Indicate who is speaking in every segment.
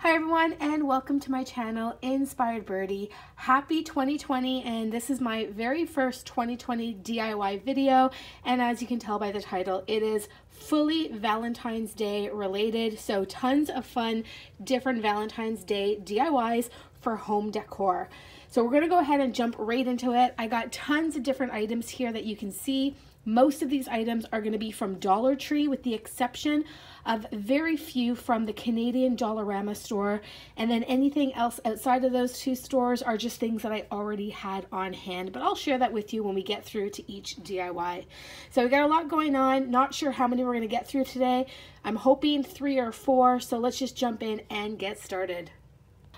Speaker 1: Hi everyone, and welcome to my channel, Inspired Birdie. Happy 2020, and this is my very first 2020 DIY video, and as you can tell by the title, it is fully Valentine's Day related, so tons of fun, different Valentine's Day DIYs for home decor. So we're gonna go ahead and jump right into it. I got tons of different items here that you can see. Most of these items are going to be from Dollar Tree, with the exception of very few from the Canadian Dollarama store, and then anything else outside of those two stores are just things that I already had on hand, but I'll share that with you when we get through to each DIY. So we got a lot going on, not sure how many we're going to get through today. I'm hoping 3 or 4, so let's just jump in and get started.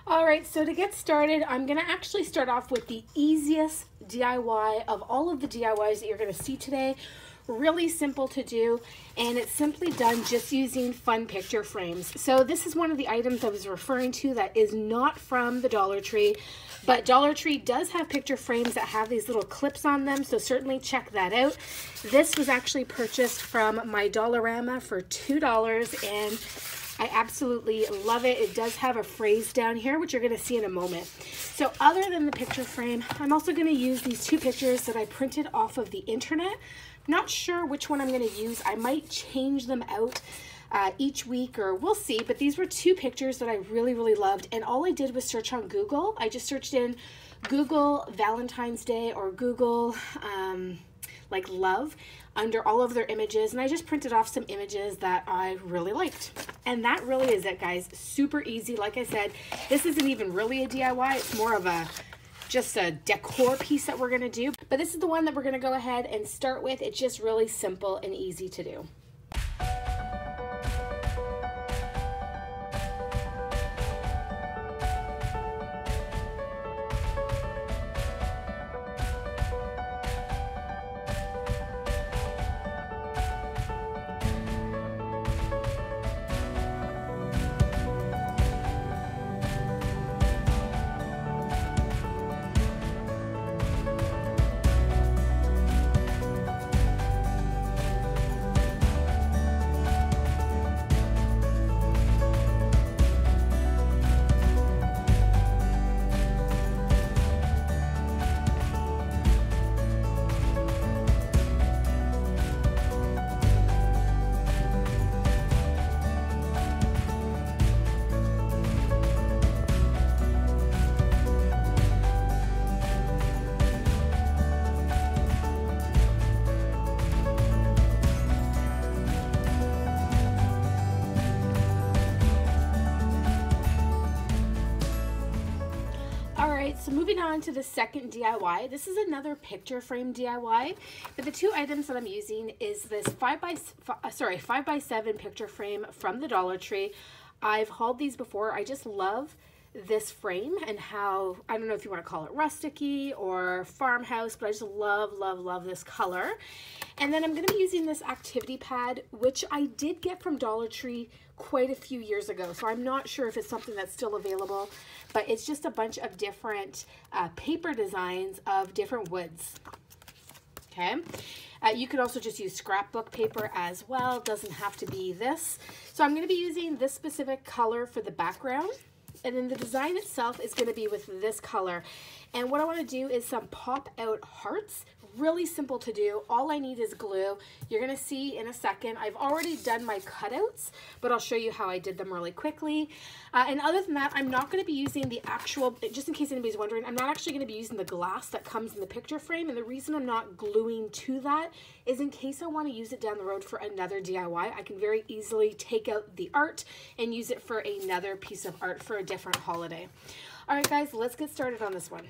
Speaker 1: Alright, so to get started, I'm going to actually start off with the easiest DIY of all of the DIYs that you're going to see today. Really simple to do, and it's simply done just using fun picture frames. So this is one of the items I was referring to that is not from the Dollar Tree, but Dollar Tree does have picture frames that have these little clips on them, so certainly check that out. This was actually purchased from my Dollarama for $2, and I absolutely love it. It does have a phrase down here, which you're going to see in a moment. So other than the picture frame, I'm also going to use these two pictures that I printed off of the internet. Not sure which one I'm going to use. I might change them out each week, or we'll see. But these were two pictures that I really loved. And all I did was search on Google. I just searched in Google Valentine's Day or Google like love under all of their images, and I just printed off some images that I really liked. And that really is it, guys. Super easy. Like I said, this isn't even really a DIY. It's more of just a decor piece that we're gonna do. But this is the one that we're gonna go ahead and start with. It's just really simple and easy to do. So moving on to the second DIY, this is another picture frame DIY, but the two items that I'm using is this 5x7 picture frame from the Dollar Tree. I've hauled these before. I just love this frame and how, I don't know if you want to call it rusticy or farmhouse, but I just love this color. And then I'm going to be using this activity pad, which I did get from Dollar Tree quite a few years ago, so I'm not sure if it's something that's still available, but it's just a bunch of different paper designs of different woods. Okay, you could also just use scrapbook paper as well. It doesn't have to be this. So I'm going to be using this specific color for the background, and then the design itself is going to be with this color. And what I want to do is some pop out hearts. Really simple to do. All I need is glue. You're going to see in a second. I've already done my cutouts, but I'll show you how I did them really quickly. And other than that, I'm not going to be using the actual, just in case anybody's wondering, I'm not actually going to be using the glass that comes in the picture frame. And the reason I'm not gluing to that is in case I want to use it down the road for another DIY, I can very easily take out the art and use it for another piece of art for a different holiday. All right, guys, let's get started on this one.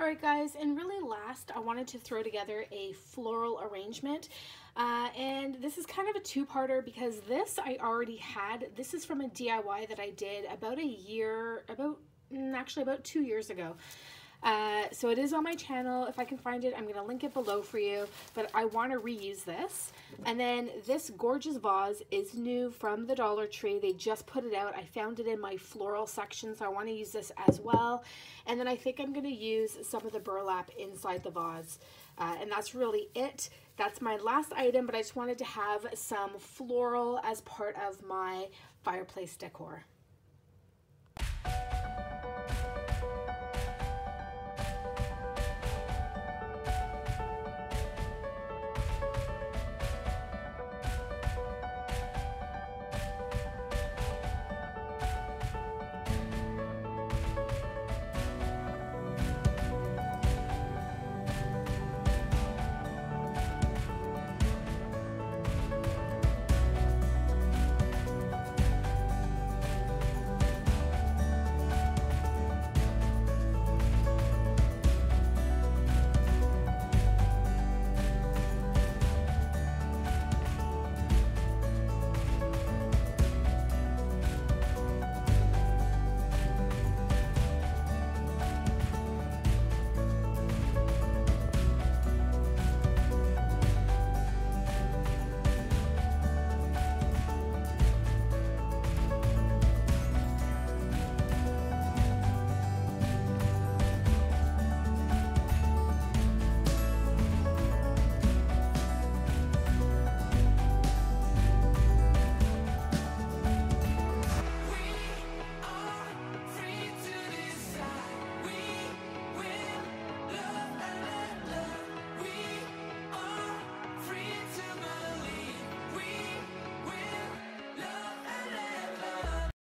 Speaker 1: Alright guys, and really last I wanted to throw together a floral arrangement, and this is kind of a two-parter because this I already had. This is from a DIY that I did about about 2 years ago. So it is on my channel. If I can find it, I'm going to link it below for you, but I want to reuse this. And then this gorgeous vase is new from the Dollar Tree. They just put it out. I found it in my floral section, so I want to use this as well. And then I think I'm going to use some of the burlap inside the vase. And that's really it. That's my last item, but I just wanted to have some floral as part of my fireplace decor.